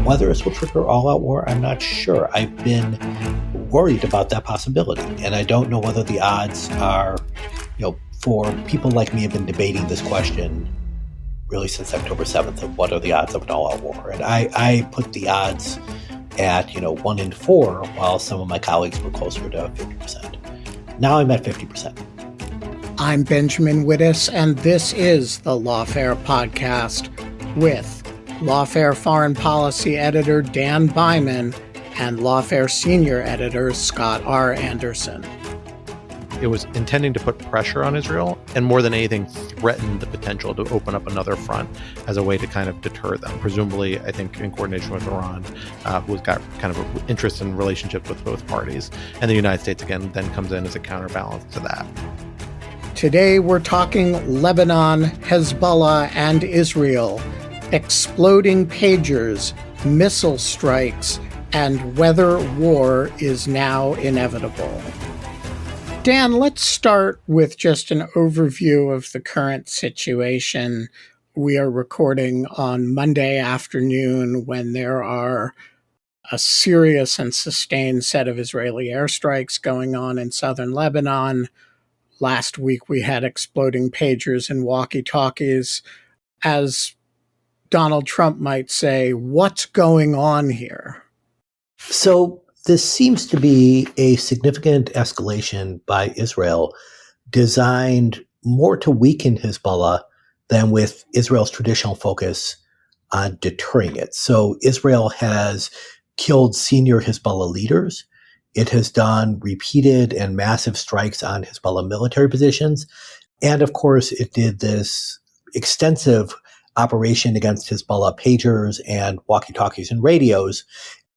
whether this will trigger all-out war, I'm not sure. I've been worried about that possibility, and I don't know whether the odds are, for people like me have been debating this question really since October 7th of what are the odds of an all-out war. And I put the odds at, 1 in 4, while some of my colleagues were closer to 50%. Now I'm at 50%. I'm Benjamin Wittes, and this is the Lawfare podcast with Lawfare Foreign Policy Editor Dan Byman and Lawfare Senior Editor Scott R. Anderson. It was intending to put pressure on Israel and more than anything threatened the potential to open up another front as a way to kind of deter them. Presumably, I think in coordination with Iran, who's got kind of an interest in relationships with both parties. And the United States, again, then comes in as a counterbalance to that. Today, we're talking Lebanon, Hezbollah, and Israel, exploding pagers, missile strikes, and whether war is now inevitable. Dan, let's start with just an overview of the current situation. We are recording on Monday afternoon when there are a serious and sustained set of Israeli airstrikes going on in southern Lebanon. Last week we had exploding pagers and walkie-talkies. As Donald Trump might say, what's going on here? So this seems to be a significant escalation by Israel designed more to weaken Hezbollah than with Israel's traditional focus on deterring it. So Israel has killed senior Hezbollah leaders. It has done repeated and massive strikes on Hezbollah military positions. And of course, it did this extensive operation against Hezbollah pagers and walkie-talkies and radios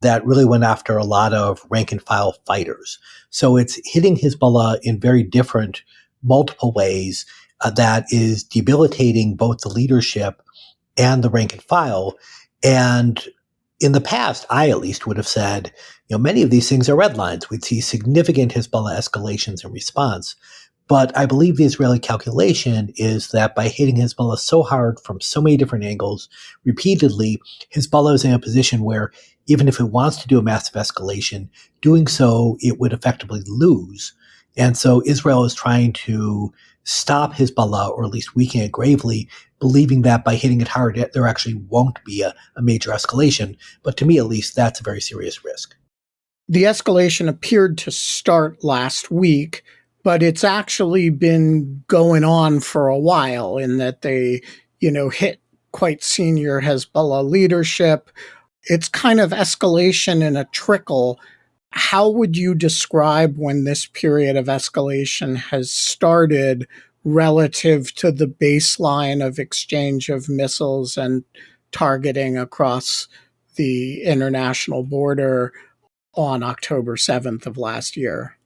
that really went after a lot of rank-and-file fighters. So it's hitting Hezbollah in very different, multiple ways that is debilitating both the leadership and the rank-and-file. And in the past, I at least would have said, many of these things are red lines. We'd see significant Hezbollah escalations in response. But I believe the Israeli calculation is that by hitting Hezbollah so hard from so many different angles, repeatedly, Hezbollah is in a position where even if it wants to do a massive escalation, doing so, it would effectively lose. And so Israel is trying to stop Hezbollah, or at least weaken it gravely, believing that by hitting it hard, there actually won't be a major escalation. But to me, at least, that's a very serious risk. The escalation appeared to start last week, but it's actually been going on for a while in that they, hit quite senior Hezbollah leadership. It's kind of escalation in a trickle. How would you describe when this period of escalation has started relative to the baseline of exchange of missiles and targeting across the international border on October 7th of last year?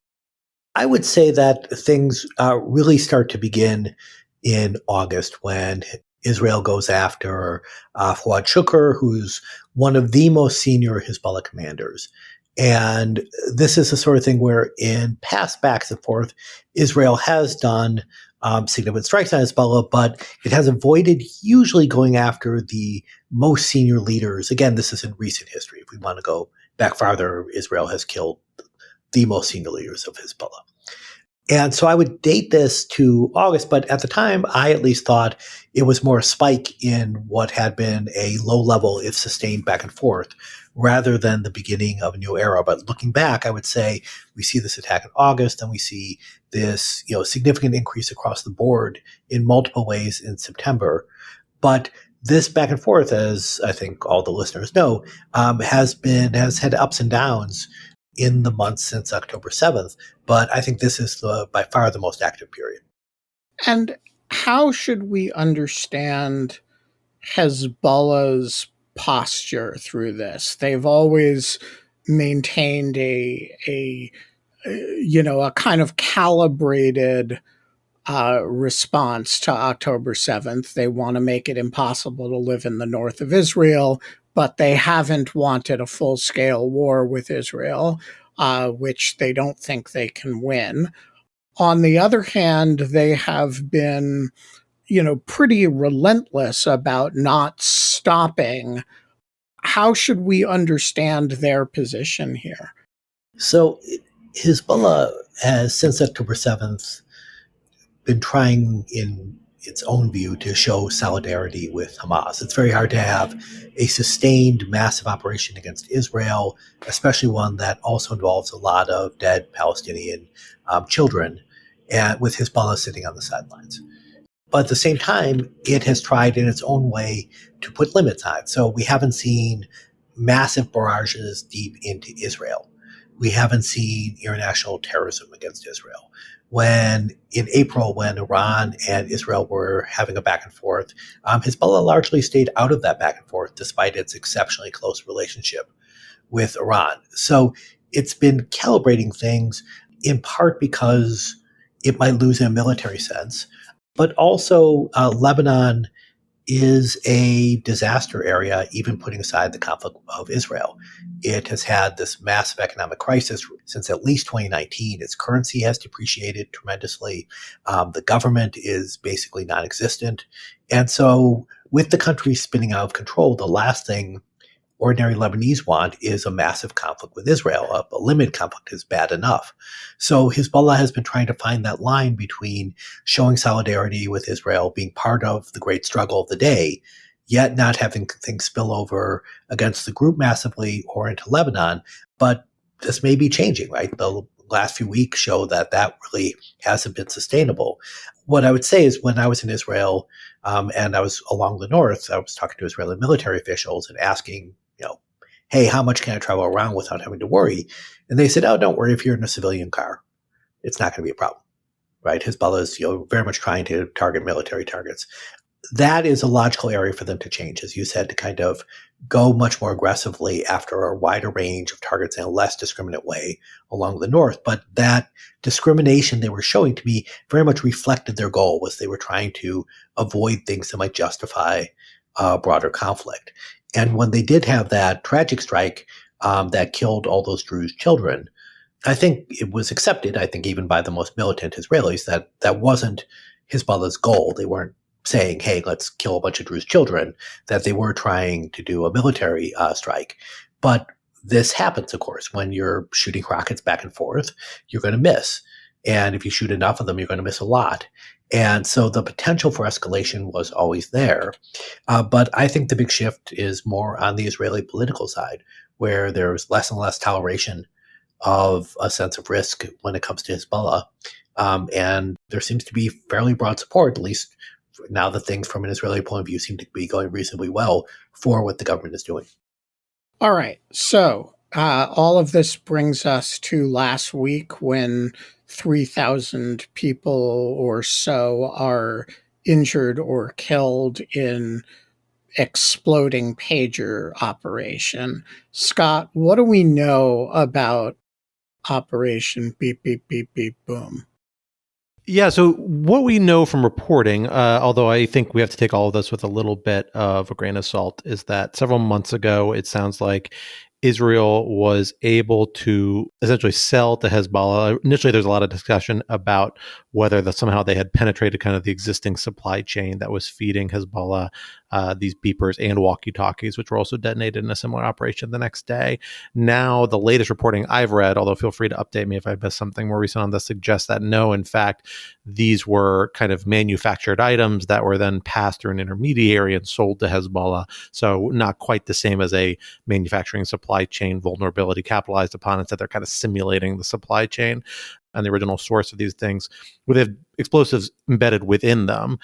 I would say that things really start to begin in August when Israel goes after Fuad Shukr, who's one of the most senior Hezbollah commanders. And this is the sort of thing where in past backs and forth, Israel has done significant strikes on Hezbollah, but it has avoided usually going after the most senior leaders. Again, this is in recent history. If we want to go back farther, Israel has killed the most senior leaders of Hezbollah. And so I would date this to August, but at the time, I at least thought it was more a spike in what had been a low level, if sustained back and forth, rather than the beginning of a new era. But looking back, I would say we see this attack in August, and we see this, significant increase across the board in multiple ways in September. But this back and forth, as I think all the listeners know, has had ups and downs in the months since October 7th. But I think this is by far the most active period. And how should we understand Hezbollah's posture through this? They've always maintained a kind of calibrated response to October 7th. They want to make it impossible to live in the north of Israel, but they haven't wanted a full-scale war with Israel, which they don't think they can win. On the other hand, they have been, pretty relentless about not stopping How should we understand their position here? So Hezbollah has, since October 7th, been trying in its own view to show solidarity with Hamas. It's very hard to have a sustained massive operation against Israel, especially one that also involves a lot of dead Palestinian children, and with Hezbollah sitting on the sidelines. But at the same time, it has tried in its own way to put limits on it. So we haven't seen massive barrages deep into Israel. We haven't seen international terrorism against Israel. When in April, when Iran and Israel were having a back and forth, Hezbollah largely stayed out of that back and forth despite its exceptionally close relationship with Iran. So it's been calibrating things in part because it might lose in a military sense, but also Lebanon is a disaster area, even putting aside the conflict of Israel. It has had this massive economic crisis since at least 2019. Its currency has depreciated tremendously. The government is basically non-existent. And so with the country spinning out of control, the last thing ordinary Lebanese want is a massive conflict with Israel. A limited conflict is bad enough. So Hezbollah has been trying to find that line between showing solidarity with Israel, being part of the great struggle of the day, yet not having things spill over against the group massively or into Lebanon. But this may be changing, right? The last few weeks show that that really hasn't been sustainable. What I would say is when I was in Israel and I was along the north, I was talking to Israeli military officials and asking, hey, how much can I travel around without having to worry? And they said, oh, don't worry. If you're in a civilian car, it's not going to be a problem, right? Hezbollah is very much trying to target military targets. That is a logical area for them to change, as you said, to kind of go much more aggressively after a wider range of targets in a less discriminate way along the north. But that discrimination they were showing to me very much reflected their goal, was they were trying to avoid things that might justify a broader conflict. And when they did have that tragic strike that killed all those Druze children, I think it was accepted, I think even by the most militant Israelis, that that wasn't Hezbollah's goal. They weren't saying, hey, let's kill a bunch of Druze children, that they were trying to do a military strike. But this happens, of course, when you're shooting rockets back and forth, you're going to miss. And if you shoot enough of them, you're going to miss a lot. And so the potential for escalation was always there. But I think the big shift is more on the Israeli political side, where there's less and less toleration of a sense of risk when it comes to Hezbollah. And there seems to be fairly broad support, at least now that things from an Israeli point of view seem to be going reasonably well for what the government is doing. All right. So all of this brings us to last week when 3,000 people or so are injured or killed in exploding pager operation. Scott, what do we know about Operation Beep, Beep, Beep, Beep, Boom? Yeah, so what we know from reporting, although I think we have to take all of this with a little bit of a grain of salt, is that several months ago, it sounds like Israel was able to essentially sell to Hezbollah. Initially, there's a lot of discussion about whether somehow they had penetrated kind of the existing supply chain that was feeding Hezbollah these beepers and walkie-talkies, which were also detonated in a similar operation the next day. Now, the latest reporting I've read, although feel free to update me if I missed something more recent on this, suggests that no, in fact, these were kind of manufactured items that were then passed through an intermediary and sold to Hezbollah. So not quite the same as a manufacturing supply chain vulnerability capitalized upon. Instead, they're kind of simulating the supply chain and the original source of these things with explosives embedded within them.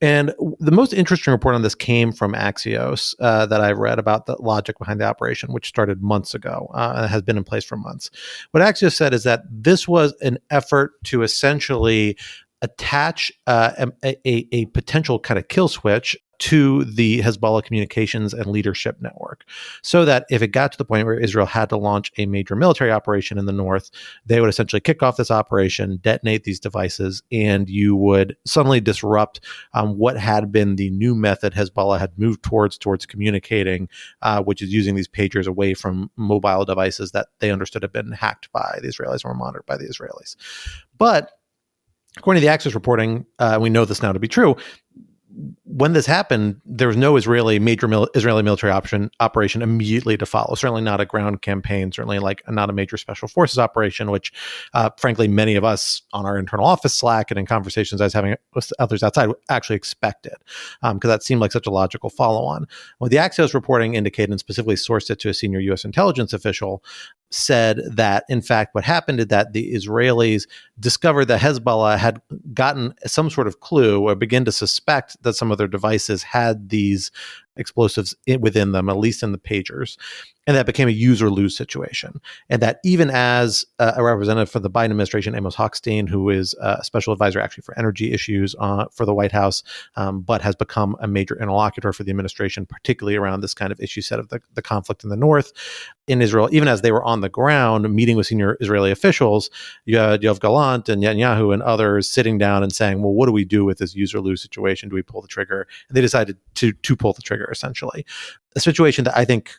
And the most interesting report on this came from Axios that I read about the logic behind the operation, which started months ago and has been in place for months. What Axios said is that this was an effort to essentially attach a potential kind of kill switch to the Hezbollah communications and leadership network, so that if it got to the point where Israel had to launch a major military operation in the north, they would essentially kick off this operation, detonate these devices, and you would suddenly disrupt what had been the new method Hezbollah had moved towards communicating, which is using these pagers away from mobile devices that they understood had been hacked by the Israelis or monitored by the Israelis. But according to the Axios reporting, we know this now to be true, when this happened, there was no major Israeli military operation immediately to follow. Certainly not a ground campaign. Certainly not a major special forces operation, which, frankly, many of us on our internal office Slack and in conversations I was having with others outside actually expected, because that seemed like such a logical follow-on. What the Axios reporting indicated, and specifically sourced it to a senior U.S. intelligence official, said that, in fact, what happened is that the Israelis discovered that Hezbollah had gotten some sort of clue or began to suspect that some of their devices had these explosives within them, at least in the pagers. And that became a use-or-lose situation. And that even as a representative for the Biden administration, Amos Hochstein, who is a special advisor actually for energy issues for the White House, but has become a major interlocutor for the administration, particularly around this kind of issue set of the conflict in the north, in Israel, even as they were on the ground meeting with senior Israeli officials, you had Yoav Gallant and Netanyahu and others sitting down and saying, well, what do we do with this use-or-lose situation? Do we pull the trigger? And they decided to pull the trigger, essentially. A situation that I think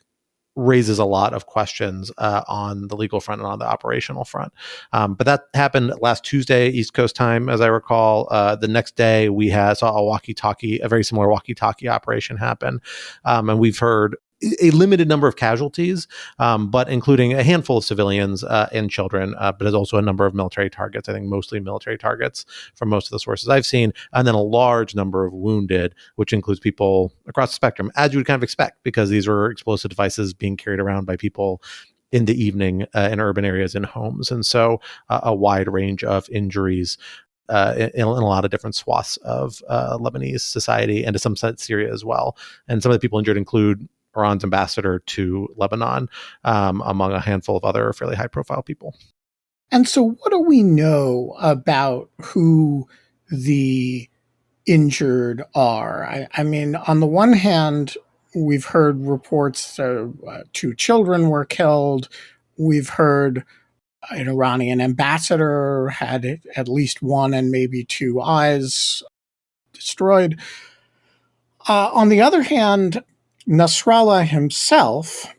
raises a lot of questions on the legal front and on the operational front. But that happened last Tuesday, East Coast time, as I recall. The next day, we saw a very similar walkie-talkie operation happen. And we've heard a limited number of casualties, but including a handful of civilians and children, but there's also a number of military targets, I think mostly military targets from most of the sources I've seen, and then a large number of wounded, which includes people across the spectrum, as you would kind of expect, because these were explosive devices being carried around by people in the evening in urban areas and homes. And so a wide range of injuries in a lot of different swaths of Lebanese society, and to some extent Syria as well. And some of the people injured include Iran's ambassador to Lebanon, among a handful of other fairly high-profile people. And so what do we know about who the injured are? I mean, on the one hand, we've heard reports 2 children were killed. We've heard an Iranian ambassador had at least 1 and maybe 2 eyes destroyed. On the other hand, Nasrallah himself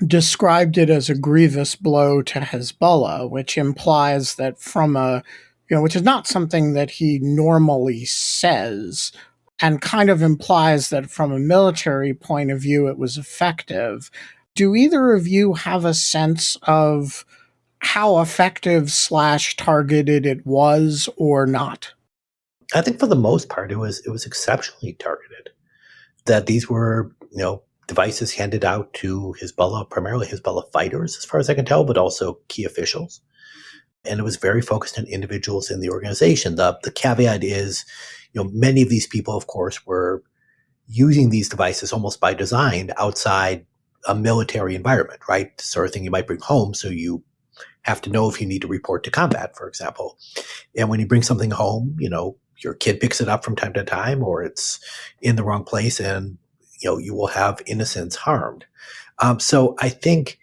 described it as a grievous blow to Hezbollah, which implies that which is not something that he normally says, and kind of implies that from a military point of view, it was effective. Do either of you have a sense of how effective / targeted it was or not? I think for the most part, it was exceptionally targeted. That these were, devices handed out to Hezbollah, primarily Hezbollah fighters, as far as I can tell, but also key officials. And it was very focused on individuals in the organization. The caveat is, many of these people, of course, were using these devices almost by design outside a military environment, right? The sort of thing you might bring home, so you have to know if you need to report to combat, for example. And when you bring something home, your kid picks it up from time to time, or it's in the wrong place, and you will have innocents harmed. So I think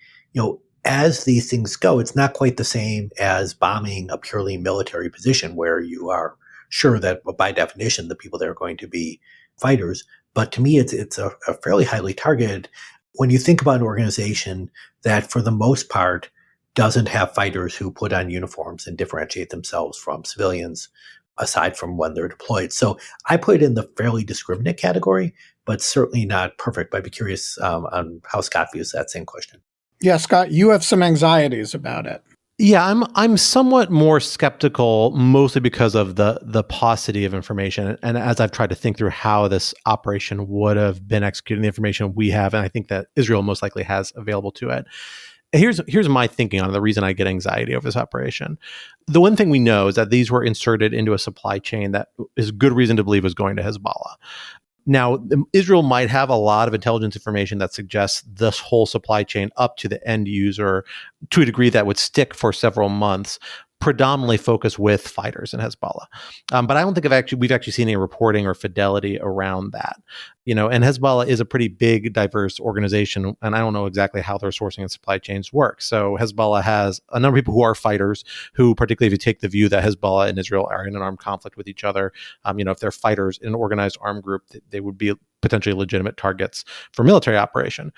as these things go, it's not quite the same as bombing a purely military position where you are sure that by definition the people there are going to be fighters. But to me, it's a fairly highly targeted. When you think about an organization that, for the most part, doesn't have fighters who put on uniforms and differentiate themselves from civilians, aside from when they're deployed. So I put it in the fairly discriminate category, but certainly not perfect. I'd be curious on how Scott views that same question. Yeah, Scott, you have some anxieties about it. Yeah, I'm somewhat more skeptical, mostly because of the paucity of information. And as I've tried to think through how this operation would have been executed, the information we have, and I think that Israel most likely has available to it. Here's my thinking on the reason I get anxiety over this operation. The one thing we know is that these were inserted into a supply chain that is good reason to believe was going to Hezbollah. Now, Israel might have a lot of intelligence information that suggests this whole supply chain up to the end user to a degree that would stick for several months, predominantly focused with fighters in Hezbollah. But I don't think we've actually seen any reporting or fidelity around that. And Hezbollah is a pretty big, diverse organization, and I don't know exactly how their sourcing and supply chains work. So Hezbollah has a number of people who are fighters who, particularly if you take the view that Hezbollah and Israel are in an armed conflict with each other, if they're fighters in an organized armed group, they would be potentially legitimate targets for military operation.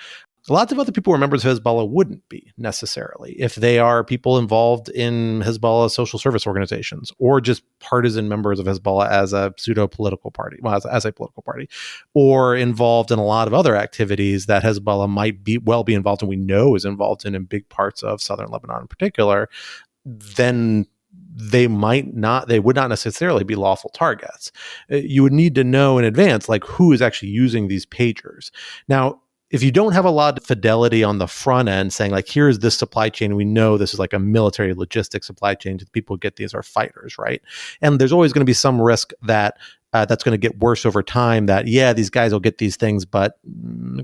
Lots of other people who are members of Hezbollah wouldn't be necessarily if they are people involved in Hezbollah social service organizations or just partisan members of Hezbollah as a pseudo-political party, well, as a political party, or involved in a lot of other activities that Hezbollah might be involved in, we know is involved in big parts of southern Lebanon in particular. Then they would not necessarily be lawful targets. You would need to know in advance, like, who is actually using these pagers. Now, if you don't have a lot of fidelity on the front end saying, like, here's this supply chain, we know this is like a military logistics supply chain, the people who get these are fighters, right? And there's always going to be some risk that that's going to get worse over time, that, yeah, these guys will get these things, but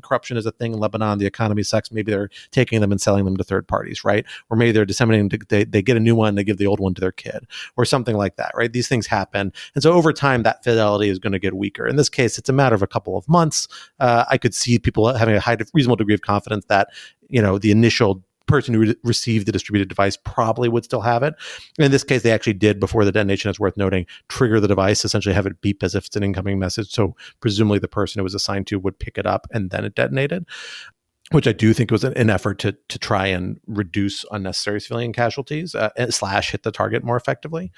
corruption is a thing in Lebanon. The economy sucks. Maybe they're taking them and selling them to third parties, right? Or maybe they're disseminating, they get a new one, they give the old one to their kid or something like that, right? These things happen. And so over time, that fidelity is going to get weaker. In this case, it's a matter of a couple of months. I could see people having a reasonable degree of confidence that, the initial person who received the distributed device probably would still have it. In this case, they actually did, before the detonation, it's worth noting, trigger the device, essentially have it beep as if it's an incoming message. So presumably the person it was assigned to would pick it up and then it detonated, which I do think was an effort to try and reduce unnecessary civilian casualties / hit the target more effectively.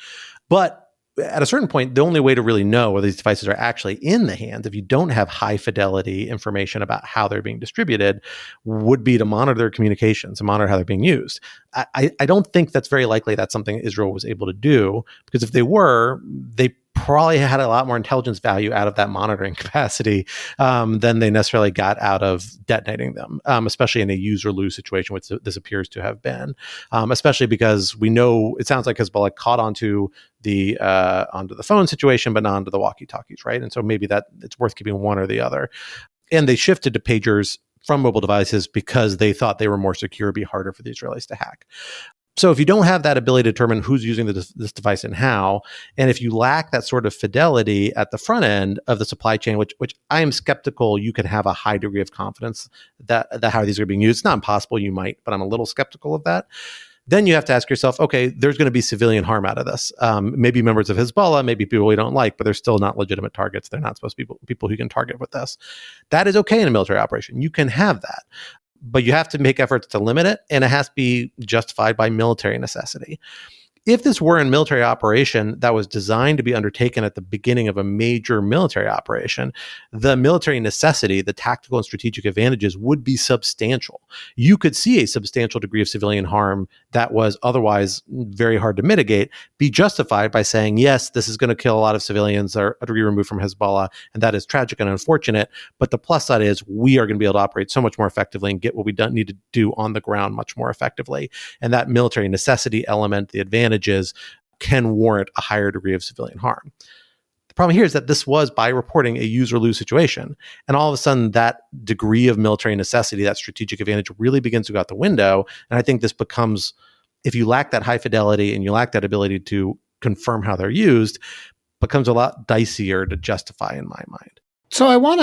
But at a certain point, the only way to really know whether these devices are actually in the hands, if you don't have high fidelity information about how they're being distributed, would be to monitor their communications and monitor how they're being used. I don't think that's very likely that's something Israel was able to do, because if they were, they probably had a lot more intelligence value out of that monitoring capacity than they necessarily got out of detonating them, especially in a use or lose situation, which this appears to have been, especially because we know it sounds like Hezbollah caught onto the phone situation, but not onto the walkie-talkies, right? And so maybe that it's worth keeping one or the other. And they shifted to pagers from mobile devices because they thought they were more secure, be harder for the Israelis to hack. So if you don't have that ability to determine who's using this device and how, and if you lack that sort of fidelity at the front end of the supply chain, which I am skeptical you can have a high degree of confidence that how these are being used. It's not impossible, you might, but I'm a little skeptical of that. Then you have to ask yourself, okay, there's going to be civilian harm out of this. Maybe members of Hezbollah, maybe people we don't like, but they're still not legitimate targets. They're not supposed to be people who can target with this. That is okay in a military operation. You can have that. But you have to make efforts to limit it, and it has to be justified by military necessity. If this were a military operation that was designed to be undertaken at the beginning of a major military operation, the military necessity, the tactical and strategic advantages would be substantial. You could see a substantial degree of civilian harm that was otherwise very hard to mitigate be justified by saying, yes, this is going to kill a lot of civilians that are utterly removed from Hezbollah, and that is tragic and unfortunate. But the plus side is we are going to be able to operate so much more effectively and get what we need to do on the ground much more effectively. And that military necessity element, the advantages, can warrant a higher degree of civilian harm. The problem here is that this was by reporting a use or lose situation. And all of a sudden that degree of military necessity, that strategic advantage, really begins to go out the window. And I think this becomes, if you lack that high fidelity and you lack that ability to confirm how they're used, becomes a lot dicier to justify in my mind. So I want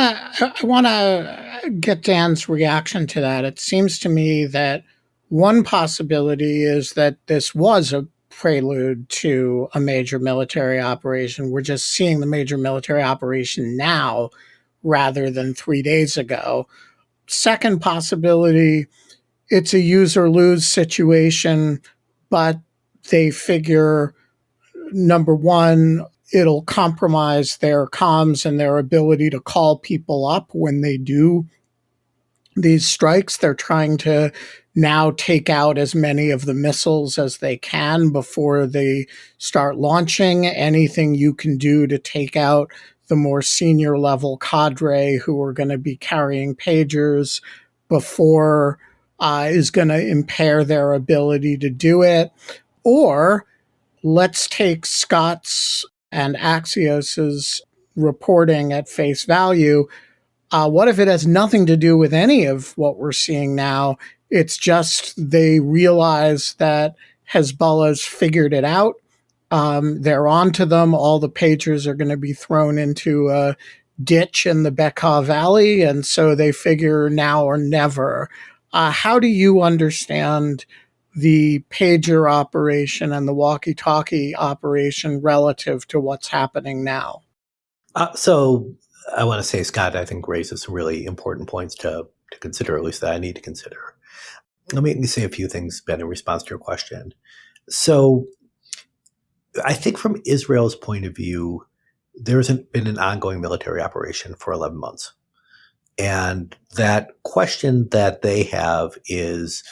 to get Dan's reaction to that. It seems to me that one possibility is that this was a prelude to a major military operation. We're just seeing the major military operation now rather than 3 days ago. Second possibility, it's a use or lose situation, but they figure, number one, it'll compromise their comms and their ability to call people up when they do these strikes. They're trying to now take out as many of the missiles as they can before they start launching. Anything you can do to take out the more senior level cadre who are going to be carrying pagers before is going to impair their ability to do it. Or let's take Scott's and Axios's reporting at face value. What if it has nothing to do with any of what we're seeing now? It's just they realize that Hezbollah's figured it out. They're onto them. All the pagers are going to be thrown into a ditch in the Bekaa Valley, and so they figure now or never. How do you understand the pager operation and the walkie-talkie operation relative to what's happening now? So I want to say Scott, I think, raises some really important points to to consider, at least that I need to consider. Let me say a few things, Ben, in response to your question. So I think from Israel's point of view, there's been an ongoing military operation for 11 months. And that question that they have is,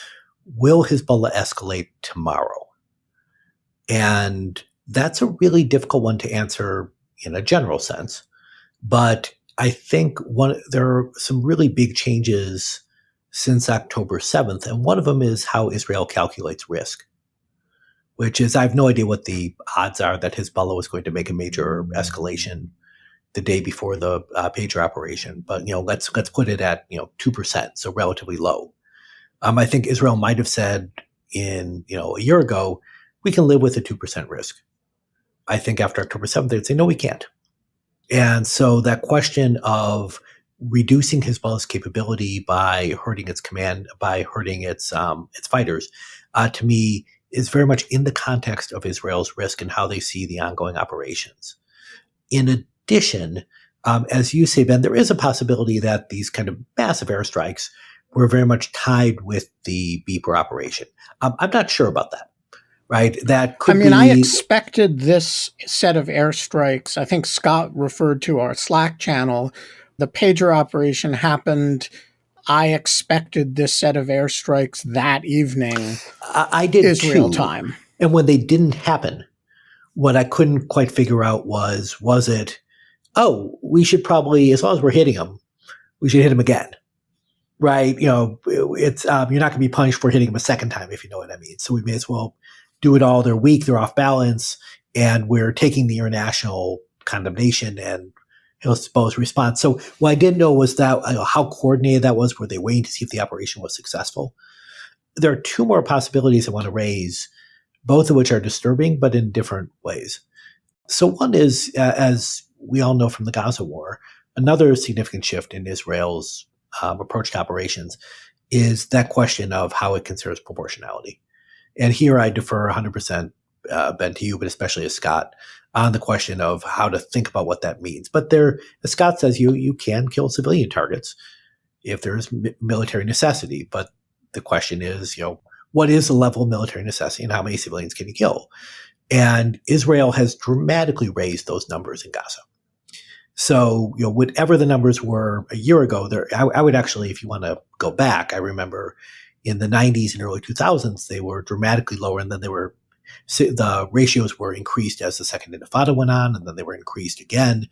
will Hezbollah escalate tomorrow? And that's a really difficult one to answer in a general sense. But I think there are some really big changes since October 7th. And one of them is how Israel calculates risk, which is I have no idea what the odds are that Hezbollah was going to make a major escalation the day before the pager operation. But, let's put it at, 2%, so relatively low. I think Israel might have said a year ago, we can live with a 2% risk. I think after October 7th, they'd say, no, we can't. And so that question of reducing Hezbollah's capability by hurting its command, by hurting its fighters, to me is very much in the context of Israel's risk and how they see the ongoing operations. In addition, as you say, Ben, there is a possibility that these kind of massive airstrikes were very much tied with the Beeper operation. I'm not sure about that. Right. That could be. I expected this set of airstrikes. I think Scott referred to our Slack channel. The pager operation happened. I expected this set of airstrikes that evening. I did Israel too. Time. And when they didn't happen, what I couldn't quite figure out was it, we should probably, as long as we're hitting them, we should hit them again. Right. It's you're not going to be punished for hitting them a second time, if you know what I mean. So we may as well do it all. They're weak, they're off balance, and we're taking the international condemnation and Hezbollah's response. So what I didn't know was that how coordinated that was. Were they waiting to see if the operation was successful? There are two more possibilities I want to raise, both of which are disturbing, but in different ways. So one is, as we all know from the Gaza war, another significant shift in Israel's approach to operations is that question of how it considers proportionality. And here I defer 100%, Ben, to you, but especially as Scott, on the question of how to think about what that means. But there, as Scott says, you can kill civilian targets if there is military necessity. But the question is, what is the level of military necessity and how many civilians can you kill? And Israel has dramatically raised those numbers in Gaza. So, whatever the numbers were a year ago, I would actually, if you want to go back, I remember in the 90s and early 2000s, they were dramatically lower, and then the ratios were increased as the second Intifada went on, and then they were increased again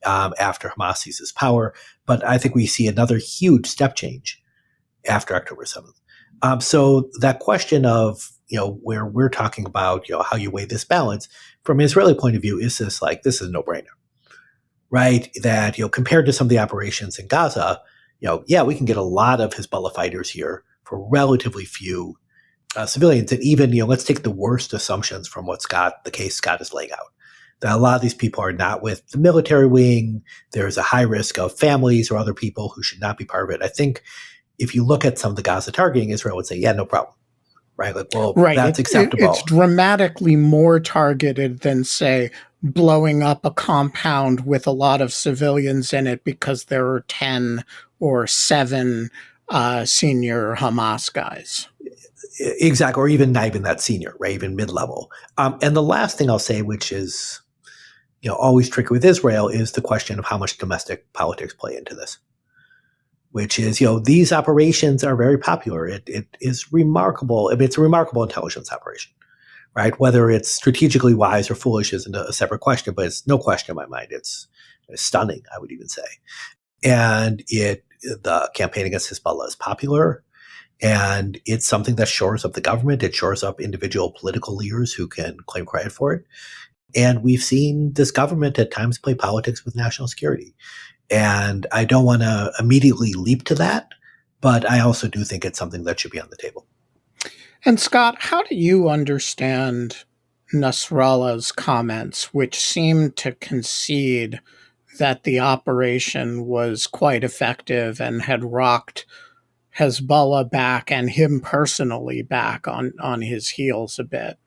after Hamas seizes power. But I think we see another huge step change after October 7th. So that question of, where we're talking about, how you weigh this balance from an Israeli point of view, is this is a no-brainer, right? That, compared to some of the operations in Gaza, we can get a lot of Hezbollah fighters here for relatively few civilians. And even, let's take the worst assumptions from the case Scott is laying out. That a lot of these people are not with the military wing. There's a high risk of families or other people who should not be part of it. I think if you look at some of the Gaza targeting, Israel would say, yeah, no problem. Right? That's acceptable. It's dramatically more targeted than, say, blowing up a compound with a lot of civilians in it because there are 10 or 7 senior Hamas guys. Exactly, or even not even that senior, right? Even mid-level. And the last thing I'll say, which is, always tricky with Israel, is the question of how much domestic politics play into this. Which is, these operations are very popular. It is remarkable. I mean, it's a remarkable intelligence operation, right? Whether it's strategically wise or foolish isn't a separate question, but it's no question in my mind. It's stunning, I would even say. And the campaign against Hezbollah is popular, and it's something that shores up the government. It shores up individual political leaders who can claim credit for it. And we've seen this government at times play politics with national security. And I don't want to immediately leap to that, but I also do think it's something that should be on the table. And Scott, how do you understand Nasrallah's comments, which seem to concede that the operation was quite effective and had rocked Hezbollah back and him personally back on his heels a bit?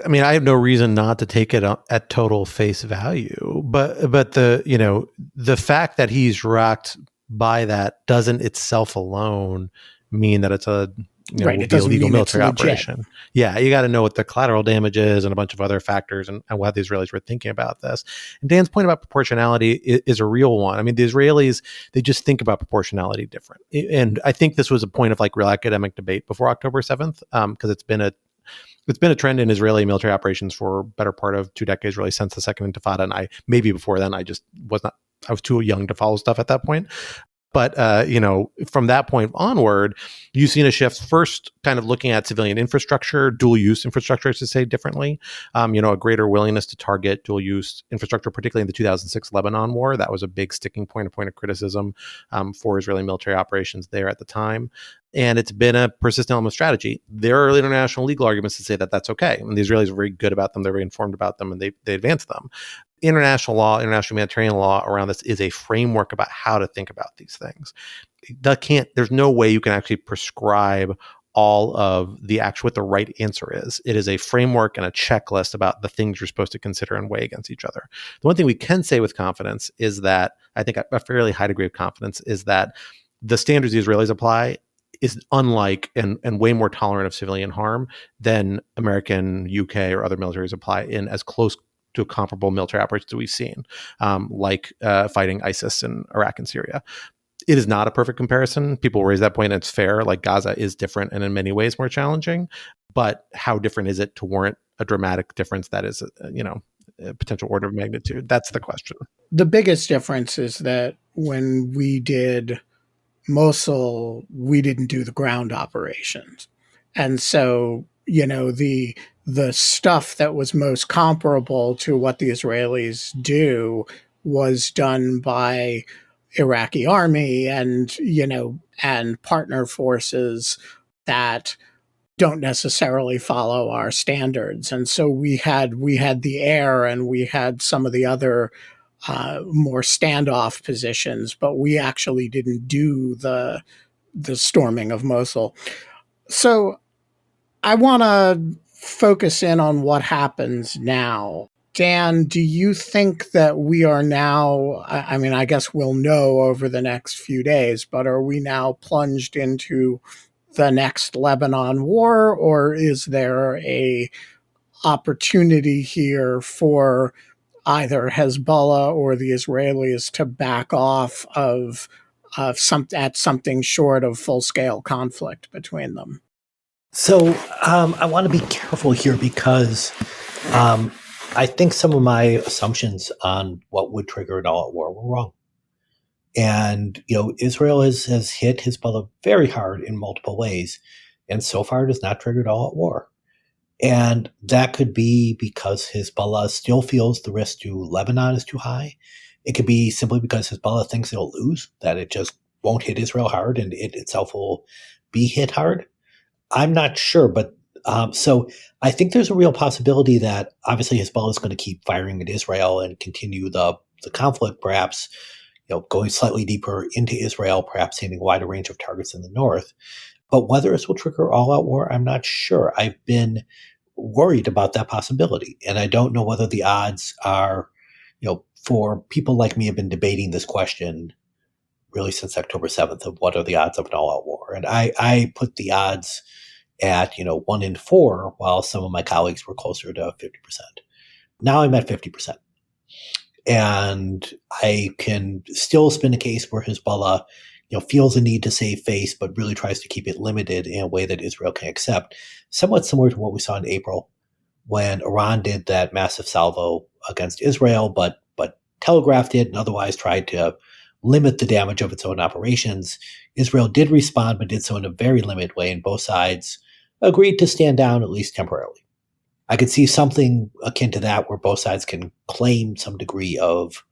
I mean, I have no reason not to take it at total face value, but the fact that he's rocked by that doesn't itself alone mean that it's a Right. will It be a doesn't legal mean it's military legit. operation. Yeah, you got to know what the collateral damage is and a bunch of other factors and what the Israelis were thinking about this. And Dan's point about proportionality is a real one. I mean, the Israelis, they just think about proportionality different. And I think this was a point of like real academic debate before October 7th, because it's been a trend in Israeli military operations for a better part of 2 decades, really since the Second Intifada. And maybe before then, I was too young to follow stuff at that point. But, from that point onward, you've seen a shift first kind of looking at civilian infrastructure, dual use infrastructure, to say differently, a greater willingness to target dual use infrastructure, particularly in the 2006 Lebanon war. That was a big sticking point, a point of criticism for Israeli military operations there at the time. And it's been a persistent element of strategy. There are international legal arguments to say that that's okay. And the Israelis are very good about them. They're very informed about them, and they advance them. International law, international humanitarian law around this is a framework about how to think about these things. There's no way you can actually prescribe all of what the right answer is. It is a framework and a checklist about the things you're supposed to consider and weigh against each other. The one thing we can say with confidence is that, I think a fairly high degree of confidence, is that the standards the Israelis apply is unlike and way more tolerant of civilian harm than American, UK, or other militaries apply in as close to comparable military operations that we've seen, like fighting ISIS in Iraq and Syria. It is not a perfect comparison. People raise that point, and it's fair. Like, Gaza is different and in many ways more challenging. But how different is it to warrant a dramatic difference that is, a potential order of magnitude? That's the question. The biggest difference is that when we did Mosul, we didn't do the ground operations. And so, the stuff that was most comparable to what the Israelis do was done by Iraqi army and partner forces that don't necessarily follow our standards. And so we had the air, and we had some of the other more standoff positions, but we actually didn't do the storming of Mosul. So I want to focus in on what happens now. Dan, do you think that we are now, I mean, I guess we'll know over the next few days, but are we now plunged into the next Lebanon war, or is there a opportunity here for either Hezbollah or the Israelis to back off of something short of full-scale conflict between them? So I want to be careful here because I think some of my assumptions on what would trigger an all-out war were wrong. And, Israel has hit Hezbollah very hard in multiple ways. And so far it has not triggered all-out war. And that could be because Hezbollah still feels the risk to Lebanon is too high. It could be simply because Hezbollah thinks it'll lose, that it just won't hit Israel hard and it itself will be hit hard. I'm not sure, but so I think there's a real possibility that obviously Hezbollah is going to keep firing at Israel and continue the conflict, perhaps going slightly deeper into Israel, perhaps hitting a wider range of targets in the north. But whether this will trigger all-out war, I'm not sure. I've been worried about that possibility, and I don't know whether the odds are, for people like me have been debating this question really since October 7th of what are the odds of an all-out war. And I put the odds at, 1 in 4, while some of my colleagues were closer to 50%. Now I'm at 50%. And I can still spin a case where Hezbollah, feels a need to save face, but really tries to keep it limited in a way that Israel can accept, somewhat similar to what we saw in April when Iran did that massive salvo against Israel, but telegraphed it and otherwise tried to limit the damage of its own operations. Israel did respond, but did so in a very limited way, and both sides agreed to stand down, at least temporarily. I could see something akin to that where both sides can claim some degree of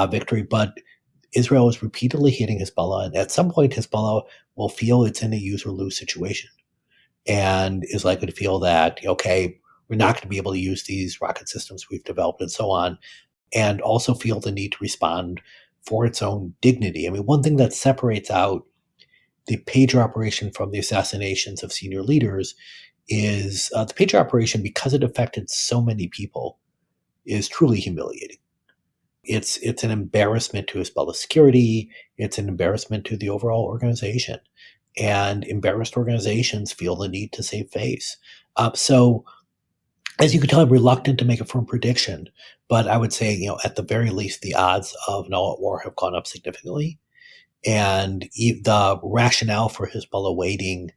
victory, but Israel is repeatedly hitting Hezbollah, and at some point Hezbollah will feel it's in a use or lose situation and is likely to feel that, okay, we're not going to be able to use these rocket systems we've developed and so on, and also feel the need to respond for its own dignity. I mean, one thing that separates out the pager operation from the assassinations of senior leaders is the pager operation, because it affected so many people, is truly humiliating. It's an embarrassment to Hezbollah security. It's an embarrassment to the overall organization. And embarrassed organizations feel the need to save face. So, as you can tell, I'm reluctant to make a firm prediction, but I would say, at the very least, the odds of an all-out war have gone up significantly. And the rationale for Hezbollah waiting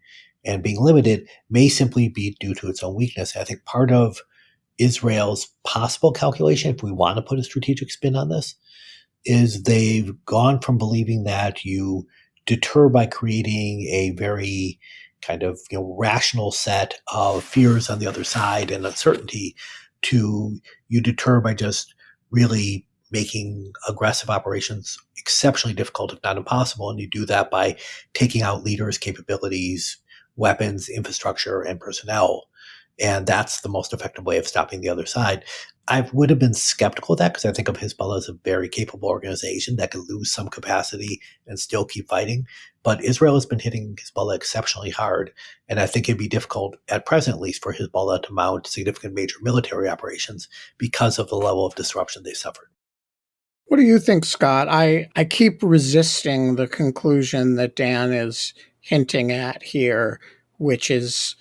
and being limited may simply be due to its own weakness. I think part of Israel's possible calculation, if we want to put a strategic spin on this, is they've gone from believing that you deter by creating a very kind of rational set of fears on the other side and uncertainty to you deter by just really making aggressive operations exceptionally difficult, if not impossible. And you do that by taking out leaders, capabilities, weapons, infrastructure, and personnel. And that's the most effective way of stopping the other side. I would have been skeptical of that because I think of Hezbollah as a very capable organization that could lose some capacity and still keep fighting. But Israel has been hitting Hezbollah exceptionally hard. And I think it'd be difficult, at present at least, for Hezbollah to mount significant major military operations because of the level of disruption they suffered. What do you think, Scott? I keep resisting the conclusion that Dan is hinting at here, which is,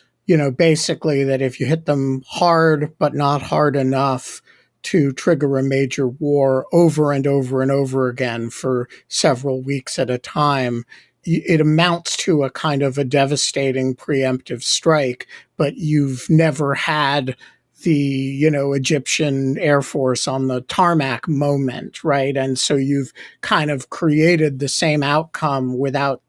basically that if you hit them hard but not hard enough to trigger a major war over and over and over again for several weeks at a time, it amounts to a kind of a devastating preemptive strike, but you've never had the, Egyptian Air Force on the tarmac moment, right? And so you've kind of created the same outcome without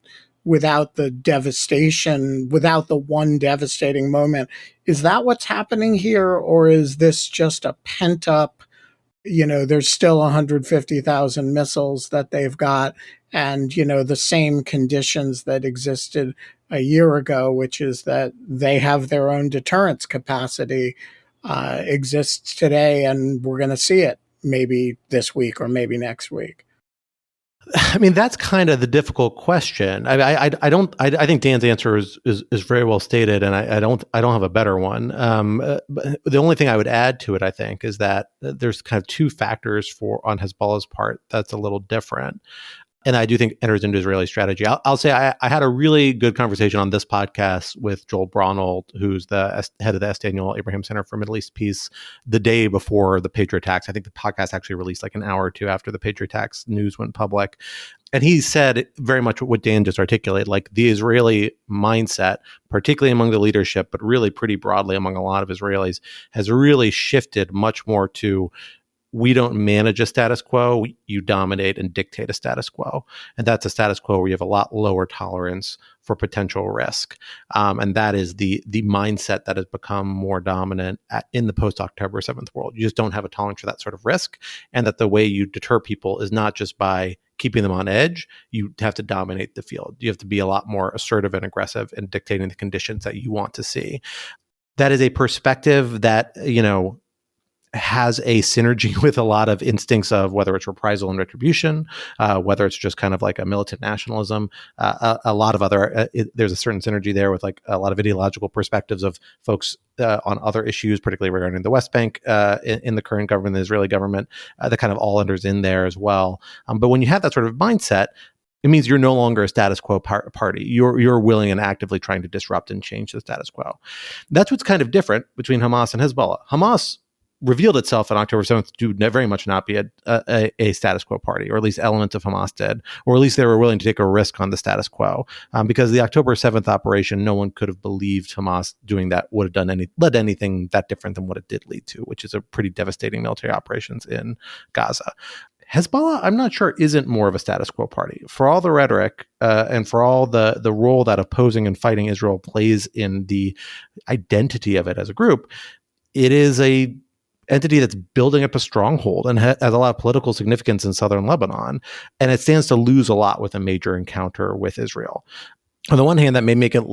the devastation, without the one devastating moment. Is that what's happening here? Or is this just a pent up, there's still 150,000 missiles that they've got and, the same conditions that existed a year ago, which is that they have their own deterrence capacity, exists today, and we're going to see it maybe this week or maybe next week? I mean, that's kind of the difficult question. I think Dan's answer is very well stated, and I don't have a better one. But the only thing I would add to it, I think, is that there's kind of two factors on Hezbollah's part that's a little different. And I do think enters into Israeli strategy. I'll say I had a really good conversation on this podcast with Joel Braunhold, who's the head of the S. Daniel Abraham Center for Middle East Peace, the day before the Patriot attacks. I think the podcast actually released like an hour or two after the Patriot attacks news went public. And he said very much what Dan just articulated, like the Israeli mindset, particularly among the leadership, but really pretty broadly among a lot of Israelis, has really shifted much more to, we don't manage a status quo, you dominate and dictate a status quo. And that's a status quo where you have a lot lower tolerance for potential risk. And that is the mindset that has become more dominant in the post-October 7th world. You just don't have a tolerance for that sort of risk. And that the way you deter people is not just by keeping them on edge, you have to dominate the field. You have to be a lot more assertive and aggressive in dictating the conditions that you want to see. That is a perspective that, has a synergy with a lot of instincts of whether it's reprisal and retribution, whether it's just kind of like a militant nationalism, a lot of other, there's a certain synergy there with like a lot of ideological perspectives of folks on other issues, particularly regarding the West Bank in the current government, the Israeli government, that kind of all enters in there as well. But when you have that sort of mindset, it means you're no longer a status quo party. You're willing and actively trying to disrupt and change the status quo. That's what's kind of different between Hamas and Hezbollah. Hamas revealed itself on October 7th to very much not be a status quo party, or at least elements of Hamas did, or at least they were willing to take a risk on the status quo. Because the October 7th operation, no one could have believed Hamas doing that would have led to anything that different than what it did lead to, which is a pretty devastating military operations in Gaza. Hezbollah, I'm not sure, isn't more of a status quo party. For all the rhetoric and for all the role that opposing and fighting Israel plays in the identity of it as a group, it is a entity that's building up a stronghold and has a lot of political significance in southern Lebanon, and it stands to lose a lot with a major encounter with Israel. On the one hand, that may make it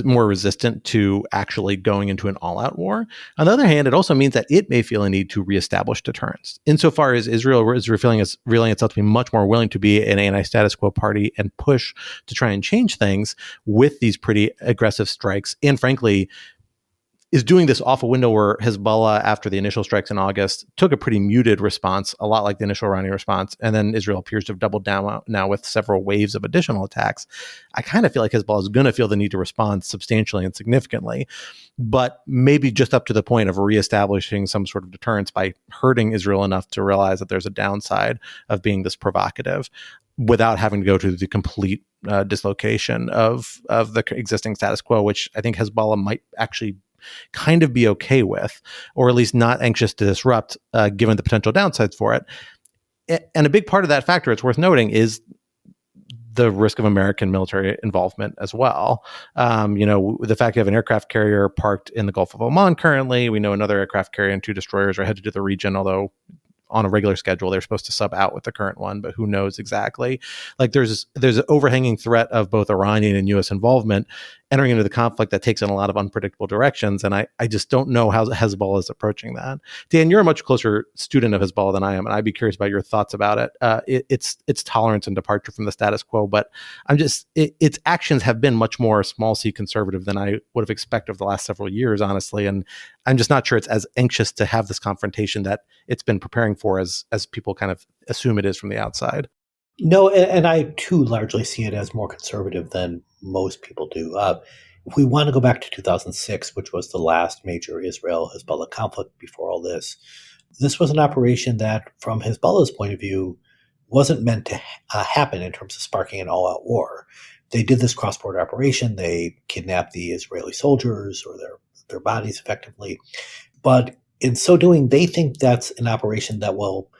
more resistant to actually going into an all-out war. On the other hand, it also means that it may feel a need to reestablish deterrence. Insofar as Israel is revealing itself to be much more willing to be an anti-status quo party and push to try and change things with these pretty aggressive strikes, and frankly, is doing this off a window where Hezbollah, after the initial strikes in August, took a pretty muted response, a lot like the initial Iranian response. And then Israel appears to have doubled down now with several waves of additional attacks. I kind of feel like Hezbollah is going to feel the need to respond substantially and significantly, but maybe just up to the point of reestablishing some sort of deterrence by hurting Israel enough to realize that there's a downside of being this provocative without having to go to the complete dislocation of the existing status quo, which I think Hezbollah might actually kind of be okay with, or at least not anxious to disrupt, given the potential downsides for it. And a big part of that factor, it's worth noting, is the risk of American military involvement as well. The fact you have an aircraft carrier parked in the Gulf of Oman currently, we know another aircraft carrier and 2 destroyers are headed to the region, although on a regular schedule they're supposed to sub out with the current one, but who knows exactly. Like there's an overhanging threat of both Iranian and U.S. involvement entering into the conflict that takes in a lot of unpredictable directions, and I just don't know how Hezbollah is approaching that. Dan, you're a much closer student of Hezbollah than I am, and I'd be curious about your thoughts about it. Its tolerance and departure from the status quo, but its actions have been much more small c conservative than I would have expected of the last several years, honestly, and I'm just not sure it's as anxious to have this confrontation that it's been preparing for as people kind of assume it is from the outside. No, and I too largely see it as more conservative than most people do. If we want to go back to 2006, which was the last major Israel-Hezbollah conflict before all this, this was an operation that, from Hezbollah's point of view, wasn't meant to happen in terms of sparking an all-out war. They did this cross-border operation. They kidnapped the Israeli soldiers or their bodies effectively. But in so doing, they think that's an operation that will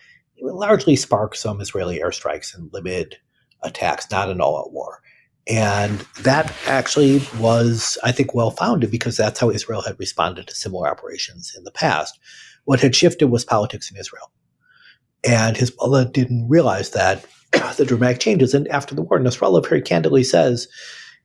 largely spark some Israeli airstrikes and limit attacks, not an all-out war. And that actually was, I think, well-founded because that's how Israel had responded to similar operations in the past. What had shifted was politics in Israel. And Hezbollah didn't realize that the dramatic changes. And after the war, Nasrallah very candidly says,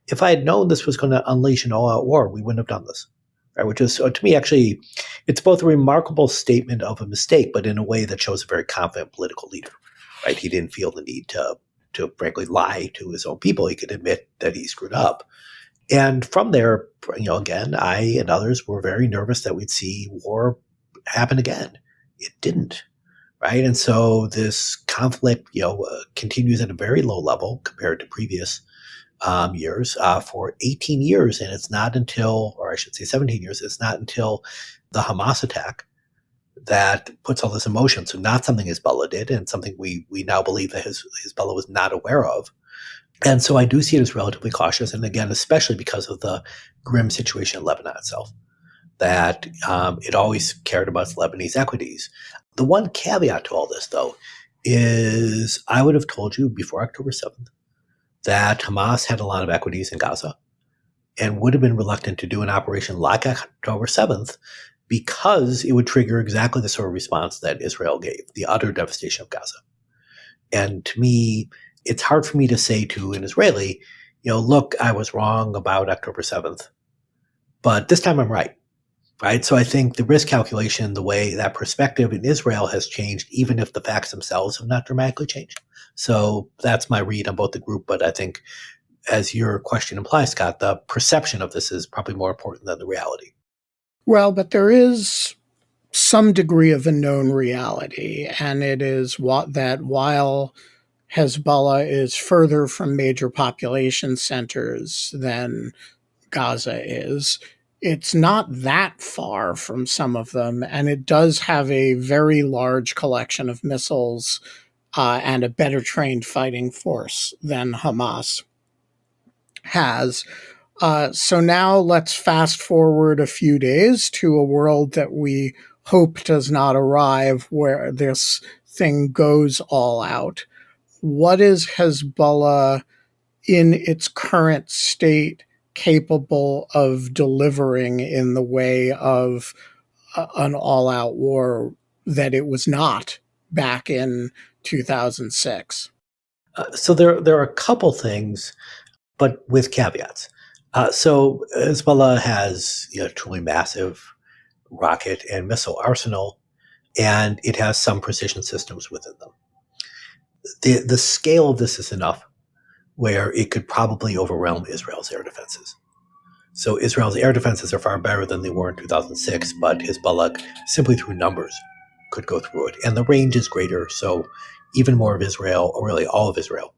if I had known this was going to unleash an all-out war, we wouldn't have done this. Right, which is, to me, actually, it's both a remarkable statement of a mistake, but in a way that shows a very confident political leader. Right, he didn't feel the need to frankly lie to his own people. He could admit that he screwed up. And from there, again, I and others were very nervous that we'd see war happen again. It didn't. Right, and so this conflict, continues at a very low level compared to previous years for 18 years. And it's not until, or I should say 17 years, it's not until the Hamas attack that puts all this in motion. So not something Hezbollah did and something we now believe that Hezbollah was not aware of. And so I do see it as relatively cautious. And again, especially because of the grim situation in Lebanon itself, that it always cared about its Lebanese equities. The one caveat to all this, though, is I would have told you before October 7th that Hamas had a lot of equities in Gaza and would have been reluctant to do an operation like October 7th because it would trigger exactly the sort of response that Israel gave, the utter devastation of Gaza. And to me, it's hard for me to say to an Israeli, look, I was wrong about October 7th, but this time I'm right. Right. So I think the risk calculation, the way that perspective in Israel has changed, even if the facts themselves have not dramatically changed. So that's my read on both the group. But I think, as your question implies, Scott, the perception of this is probably more important than the reality. Well, but there is some degree of a known reality, and it is that while Hezbollah is further from major population centers than Gaza is, it's not that far from some of them, and it does have a very large collection of missiles and a better trained fighting force than Hamas has. So now let's fast forward a few days to a world that we hope does not arrive, where this thing goes all out. What is Hezbollah in its current state capable of delivering in the way of an all-out war that it was not back in 2006? So there are a couple things, but with caveats. So Hezbollah has a truly massive rocket and missile arsenal, and it has some precision systems within them. The scale of this is enough where it could probably overwhelm Israel's air defenses. So Israel's air defenses are far better than they were in 2006, but Hezbollah, simply through numbers, could go through it. And the range is greater, so even more of Israel, or really all of Israel,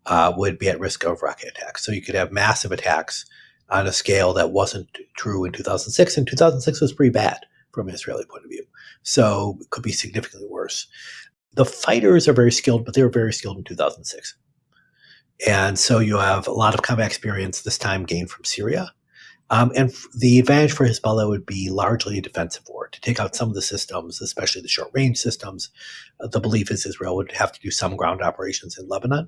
would be at risk of rocket attacks. So you could have massive attacks on a scale that wasn't true in 2006, and 2006 was pretty bad from an Israeli point of view. So it could be significantly worse. The fighters are very skilled, but they were very skilled in 2006. And so you have a lot of combat experience this time gained from Syria. And the advantage for Hezbollah would be largely a defensive war to take out some of the systems, especially the short-range systems. The belief is Israel would have to do some ground operations in Lebanon.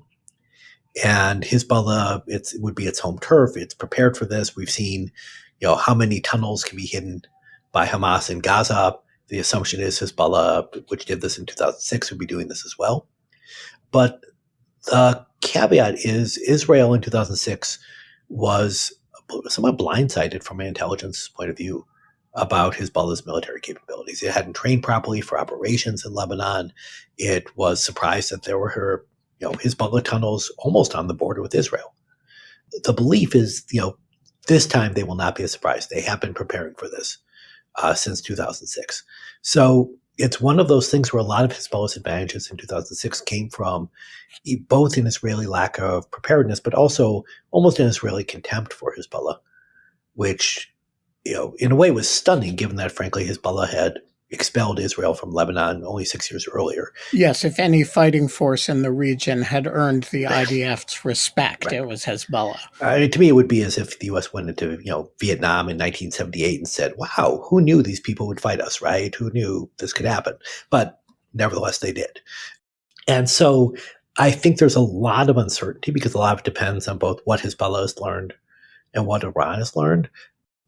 And Hezbollah, it would be its home turf. It's prepared for this. We've seen, how many tunnels can be hidden by Hamas in Gaza. The assumption is Hezbollah, which did this in 2006, would be doing this as well. But the caveat is Israel in 2006 was somewhat blindsided from an intelligence point of view about Hezbollah's military capabilities. It hadn't trained properly for operations in Lebanon. It was surprised that there were Hezbollah tunnels almost on the border with Israel. The belief is, this time they will not be a surprise. They have been preparing for this since 2006. So it's one of those things where a lot of Hezbollah's advantages in 2006 came from both an Israeli lack of preparedness, but also almost an Israeli contempt for Hezbollah, which, in a way was stunning given that, frankly, Hezbollah had expelled Israel from Lebanon only 6 years earlier. Yes, if any fighting force in the region had earned the IDF's respect, It was Hezbollah. To me, it would be as if the U.S. went into Vietnam in 1978 and said, wow, who knew these people would fight us, right? Who knew this could happen? But nevertheless, they did. And so I think there's a lot of uncertainty because a lot of it depends on both what Hezbollah has learned and what Iran has learned.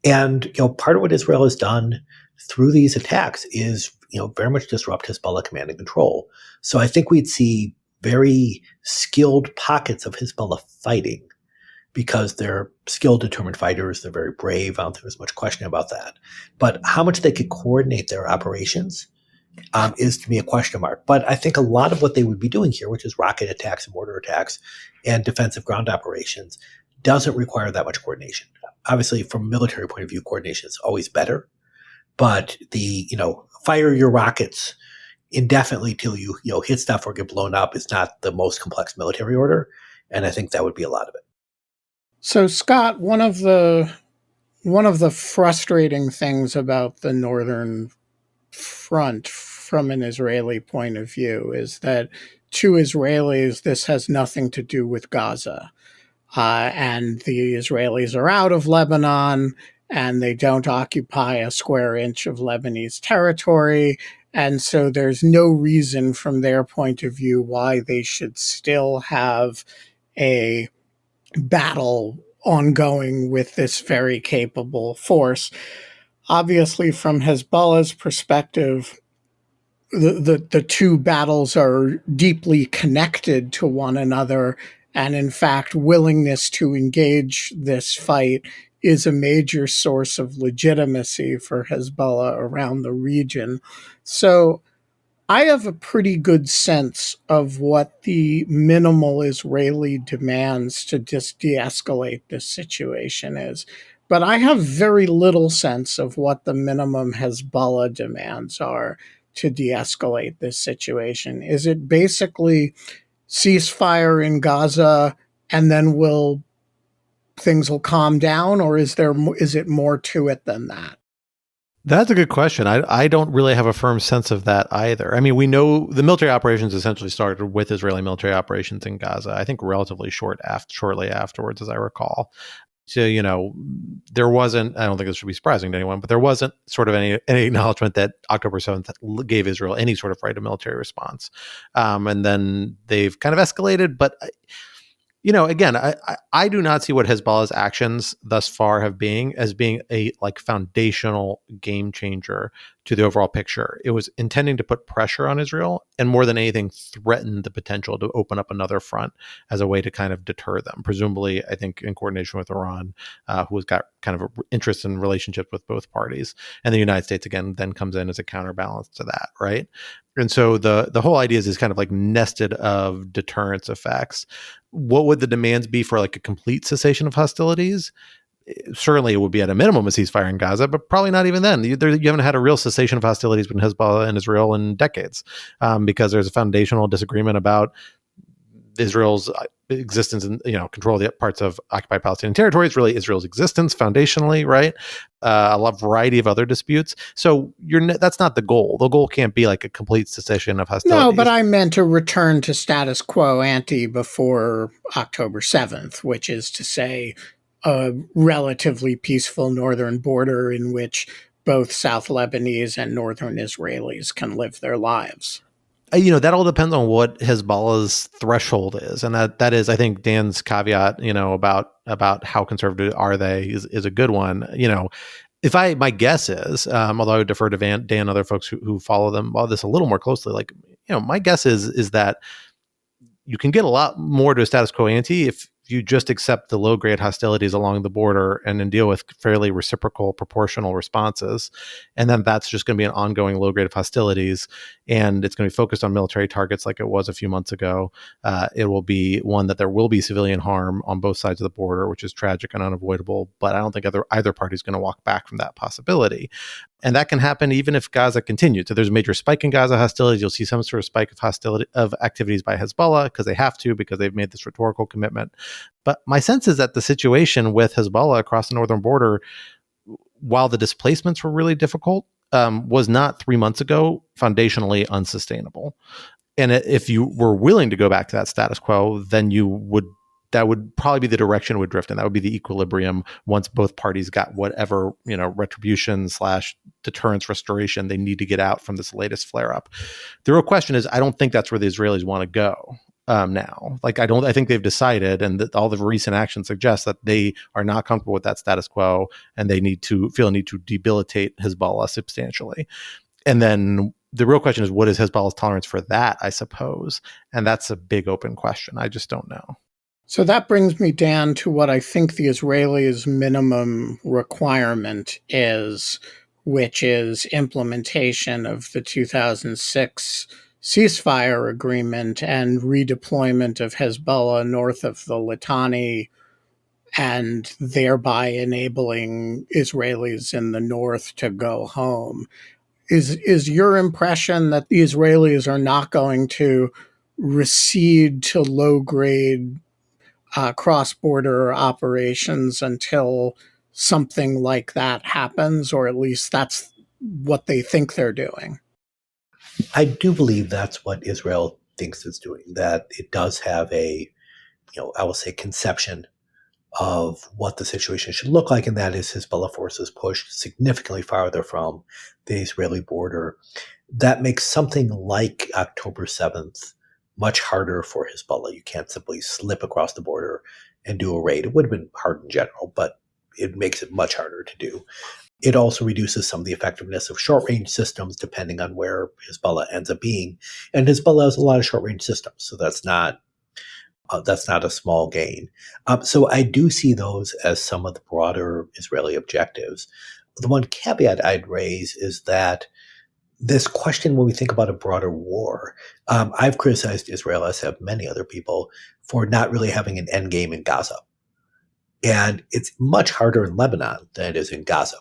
And part of what Israel has done through these attacks is very much disrupt Hezbollah command and control. So I think we'd see very skilled pockets of Hezbollah fighting because they're skilled, determined fighters. They're very brave. I don't think there's much question about that. But how much they could coordinate their operations is to me a question mark. But I think a lot of what they would be doing here, which is rocket attacks and mortar attacks and defensive ground operations, doesn't require that much coordination. Obviously, from a military point of view, coordination is always better. But the, fire your rockets indefinitely till you, hit stuff or get blown up is not the most complex military order. And I think that would be a lot of it. So, Scott, one of the frustrating things about the Northern Front from an Israeli point of view is that to Israelis, this has nothing to do with Gaza. And the Israelis are out of Lebanon, and they don't occupy a square inch of Lebanese territory. And so there's no reason from their point of view why they should still have a battle ongoing with this very capable force. Obviously, from Hezbollah's perspective, the two battles are deeply connected to one another. And in fact, willingness to engage this fight is a major source of legitimacy for Hezbollah around the region. So I have a pretty good sense of what the minimal Israeli demands to just de-escalate this situation is. But I have very little sense of what the minimum Hezbollah demands are to de-escalate this situation. Is it basically ceasefire in Gaza and then things will calm down, or is it more to it than that? That's a good question. I don't really have a firm sense of that either. I mean, we know the military operations essentially started with Israeli military operations in Gaza, I think relatively shortly afterwards, as I recall. So, there wasn't, I don't think this should be surprising to anyone, but there wasn't sort of any acknowledgement that October 7th gave Israel any sort of right of military response. And then they've kind of escalated, but again, I do not see what Hezbollah's actions thus far have been as being a foundational game changer to the overall picture. It was intending to put pressure on Israel and more than anything threaten the potential to open up another front as a way to kind of deter them. Presumably, I think in coordination with Iran, who has got kind of an interest in relationship with both parties. And the United States, again, then comes in as a counterbalance to that, right? And so the whole idea is kind of nested of deterrence effects. What would the demands be for a complete cessation of hostilities? certainly it would be at a minimum a ceasefire in Gaza, but probably not even then. You haven't had a real cessation of hostilities between Hezbollah and Israel in decades, because there's a foundational disagreement about Israel's existence and control of the parts of occupied Palestinian territories, really Israel's existence foundationally, right? A variety of other disputes. So that's not the goal. The goal can't be like a complete cessation of hostilities. No, but I meant a return to status quo ante before October 7th, which is to say a relatively peaceful northern border in which both South Lebanese and northern Israelis can live their lives. That all depends on what Hezbollah's threshold is, and that is, I think, Dan's caveat, about how conservative are they is a good one. My guess is, although I would defer to Dan and other folks who follow them all this a little more closely, my guess is that you can get a lot more to a status quo ante if you just accept the low-grade hostilities along the border and then deal with fairly reciprocal, proportional responses. And then that's just going to be an ongoing low grade of hostilities. And it's going to be focused on military targets like it was a few months ago. It will be one that there will be civilian harm on both sides of the border, which is tragic and unavoidable. But I don't think either party is going to walk back from that possibility. And that can happen even if Gaza continues. So there's a major spike in Gaza hostilities. You'll see some sort of spike of activities by Hezbollah because they have to, because they've made this rhetorical commitment. But my sense is that the situation with Hezbollah across the northern border, while the displacements were really difficult, was not 3 months ago foundationally unsustainable. And if you were willing to go back to that status quo, then that would probably be the direction it would drift in. That would be the equilibrium once both parties got whatever, retribution / deterrence restoration they need to get out from this latest flare up. The real question is, I don't think that's where the Israelis want to go now. I think they've decided, and all the recent action suggests that they are not comfortable with that status quo, and they feel a need to debilitate Hezbollah substantially. And then the real question is, what is Hezbollah's tolerance for that, I suppose? And that's a big open question. I just don't know. So that brings me down to what I think the Israelis' minimum requirement is, which is implementation of the 2006 ceasefire agreement and redeployment of Hezbollah north of the Litani, and thereby enabling Israelis in the north to go home. Is your impression that the Israelis are not going to recede to low-grade cross-border operations until something like that happens, or at least that's what they think they're doing? I do believe that's what Israel thinks it's doing, that it does have a, I will say, conception of what the situation should look like, and that is Hezbollah forces pushed significantly farther from the Israeli border. That makes something like October 7th much harder for Hezbollah. You can't simply slip across the border and do a raid. It would have been hard in general, but it makes it much harder to do. It also reduces some of the effectiveness of short-range systems depending on where Hezbollah ends up being. And Hezbollah has a lot of short-range systems, so that's not a small gain. So I do see those as some of the broader Israeli objectives. The one caveat I'd raise is that this question, when we think about a broader war, I've criticized Israel, as have many other people, for not really having an end game in Gaza. And it's much harder in Lebanon than it is in Gaza,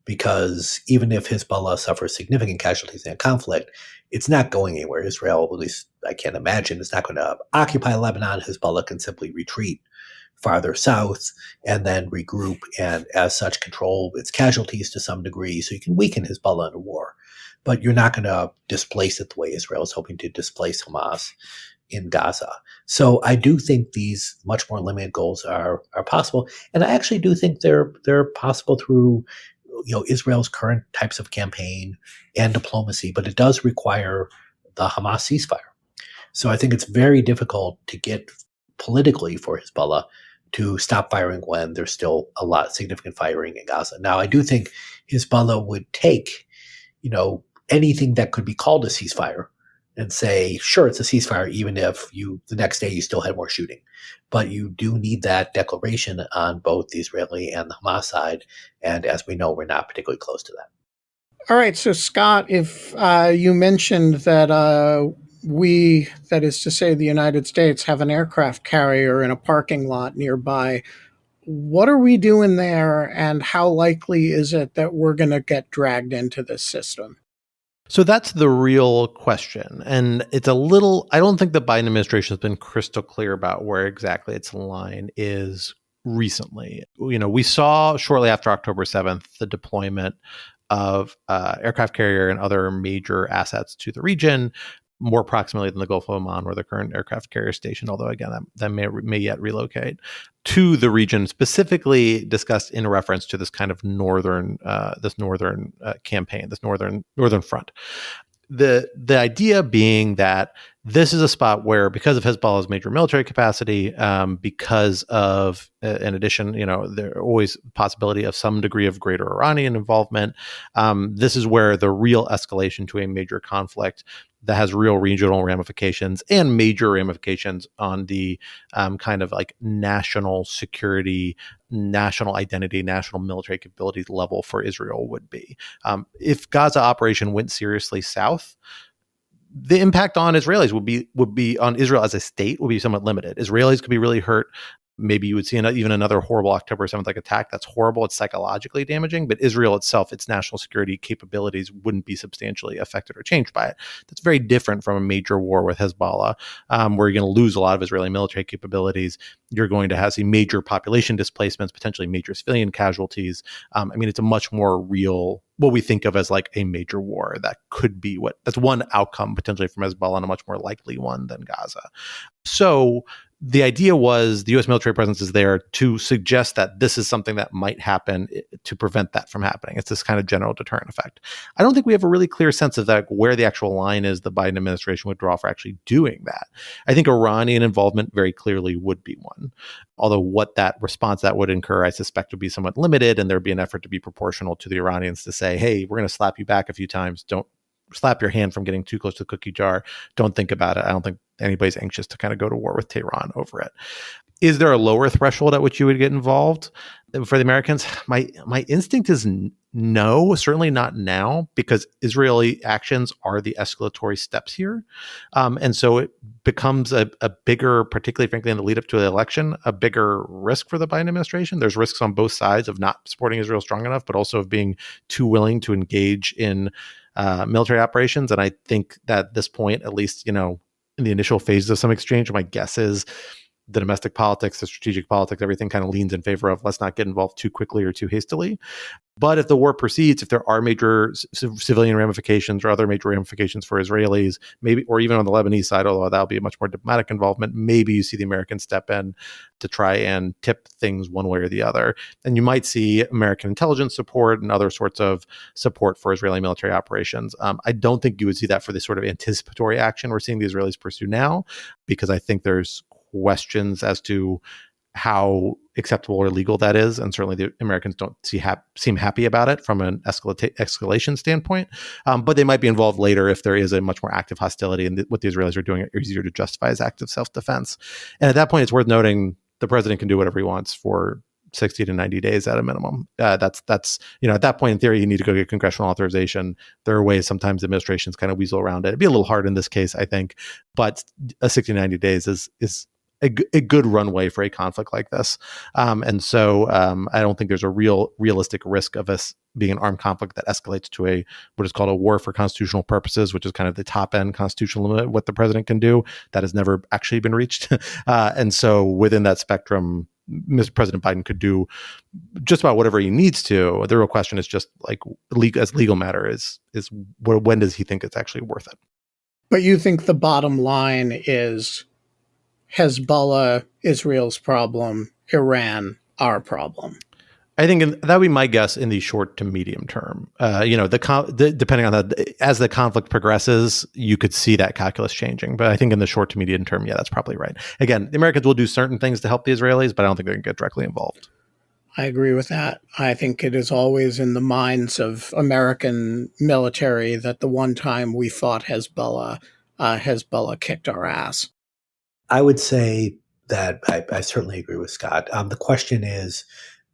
because even if Hezbollah suffers significant casualties in a conflict, it's not going anywhere. Israel, at least I can't imagine, is not going to occupy Lebanon. Hezbollah can simply retreat farther south and then regroup, and as such control its casualties to some degree, so you can weaken Hezbollah in a war. But you're not going to displace it the way Israel is hoping to displace Hamas in Gaza. So I do think these much more limited goals are possible, and I actually do think they're possible through Israel's current types of campaign and diplomacy. But it does require the Hamas ceasefire. So I think it's very difficult to get politically for Hezbollah to stop firing when there's still a lot significant firing in Gaza. Now I do think Hezbollah would take anything that could be called a ceasefire and say, sure, it's a ceasefire, even if the next day you still had more shooting. But you do need that declaration on both the Israeli and the Hamas side. And as we know, we're not particularly close to that. All right. So, Scott, if you mentioned that we, that is to say the United States, have an aircraft carrier in a parking lot nearby, What are we doing there, and how likely is it that we're going to get dragged into this system? So that's the real question. And it's a little, I don't think the Biden administration has been crystal clear about where exactly its line is recently. We saw shortly after October 7th the deployment of aircraft carrier and other major assets to the region, more proximally than the Gulf of Oman, where the current aircraft carrier is stationed, although again, that may yet relocate to the region, specifically discussed in reference to this kind of northern campaign, this northern front. The idea being that this is a spot where, because of Hezbollah's major military capacity, because of, in addition, there always possibility of some degree of greater Iranian involvement. This is where the real escalation to a major conflict that has real regional ramifications and major ramifications on the kind of like national security, national identity, national military capabilities level for Israel would be. If Gaza operation went seriously south, the impact on Israelis would be on Israel as a state would be somewhat limited. Israelis could be really hurt. Maybe you would see even another horrible October 7th like attack. That's horrible. It's psychologically damaging, but Israel itself, its national security capabilities wouldn't be substantially affected or changed by it. That's very different from a major war with Hezbollah, where you're going to lose a lot of Israeli military capabilities. You're going to see major population displacements, potentially major civilian casualties. It's a much more real, what we think of as like a major war. That could be that's one outcome potentially from Hezbollah, and a much more likely one than Gaza. So the idea was the U.S. military presence is there to suggest that this is something that might happen to prevent that from happening. It's this kind of general deterrent effect. I don't think we have a really clear sense of that, where the actual line is the Biden administration would draw for actually doing that. I think Iranian involvement very clearly would be one. Although what that response that would incur, I suspect, would be somewhat limited, and there'd be an effort to be proportional to the Iranians to say, hey, we're going to slap you back a few times. Don't slap your hand from getting too close to the cookie jar. Don't think about it. I don't think anybody's anxious to kind of go to war with Tehran over it. Is there a lower threshold at which you would get involved for the Americans? My instinct is no, certainly not now, because Israeli actions are the escalatory steps here. And so it becomes a bigger, particularly frankly in the lead up to the election, a bigger risk for the Biden administration. There's risks on both sides of not supporting Israel strong enough, but also of being too willing to engage in military operations. And I think that at this point, at least, in the initial phases of some exchange, my guess is the domestic politics, the strategic politics, everything kind of leans in favor of let's not get involved too quickly or too hastily. But if the war proceeds, if there are major civilian ramifications or other major ramifications for Israelis, maybe, or even on the Lebanese side, although that'll be a much more diplomatic involvement, maybe you see the Americans step in to try and tip things one way or the other. And you might see American intelligence support and other sorts of support for Israeli military operations. I don't think you would see that for the sort of anticipatory action we're seeing the Israelis pursue now, because I think there's questions as to how acceptable or legal that is, and certainly the Americans don't seem happy about it from an escalation standpoint. But they might be involved later if there is a much more active hostility, and what the Israelis are doing are easier to justify as active self-defense. And at that point, it's worth noting the president can do whatever he wants for 60 to 90 days at a minimum. That's at that point, in theory, you need to go get congressional authorization. There are ways sometimes administrations kind of weasel around it. It'd be a little hard in this case, I think, but a 60 to 90 days is a good runway for a conflict like this. And so I don't think there's a realistic risk of us being an armed conflict that escalates to what is called a war for constitutional purposes, which is kind of the top end constitutional limit, what the president can do. That has never actually been reached. And so within that spectrum, Mr. President Biden could do just about whatever he needs to. The real question is just like as legal matter is when does he think it's actually worth it? But you think the bottom line is Hezbollah, Israel's problem, Iran, our problem? I think that would be my guess in the short to medium term. Depending on that, as the conflict progresses, you could see that calculus changing. But I think in the short to medium term, yeah, that's probably right. Again, the Americans will do certain things to help the Israelis, but I don't think they can get directly involved. I agree with that. I think it is always in the minds of American military that the one time we fought Hezbollah, Hezbollah kicked our ass. I would say that I certainly agree with Scott. The question is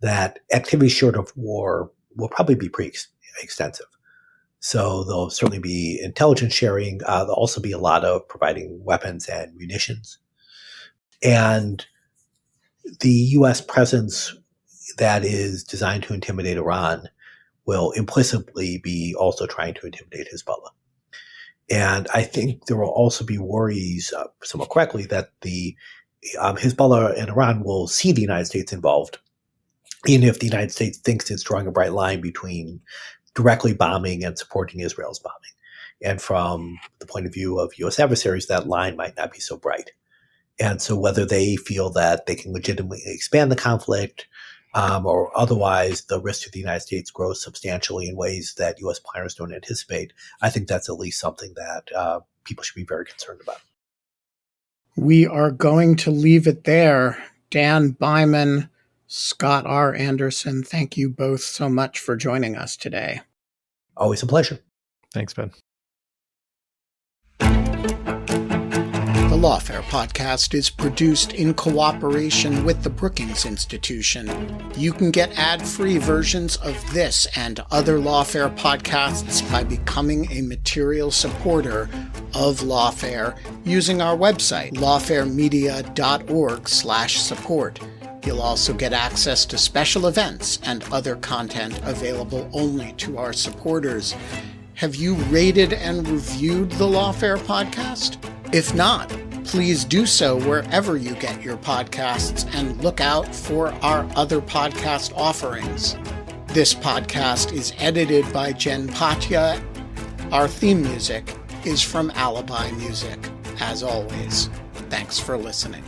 that activity short of war will probably be pretty extensive. So there'll certainly be intelligence sharing. There'll also be a lot of providing weapons and munitions. And the U.S. presence that is designed to intimidate Iran will implicitly be also trying to intimidate Hezbollah. And I think there will also be worries, somewhat correctly, that the Hezbollah and Iran will see the United States involved, even if the United States thinks it's drawing a bright line between directly bombing and supporting Israel's bombing. And from the point of view of U.S. adversaries, that line might not be so bright. And so whether they feel that they can legitimately expand the conflict or otherwise the risk to the United States grows substantially in ways that U.S. planners don't anticipate, I think that's at least something that people should be very concerned about. We are going to leave it there. Dan Byman, Scott R. Anderson, thank you both so much for joining us today. Always a pleasure. Thanks, Ben. The Lawfare podcast is produced in cooperation with the Brookings Institution. You can get ad-free versions of this and other Lawfare podcasts by becoming a material supporter of Lawfare using our website, lawfaremedia.org/support. You'll also get access to special events and other content available only to our supporters. Have you rated and reviewed the Lawfare podcast? If not, please do so wherever you get your podcasts and look out for our other podcast offerings. This podcast is edited by Jen Patja. Our theme music is from Alibi Music. As always, thanks for listening.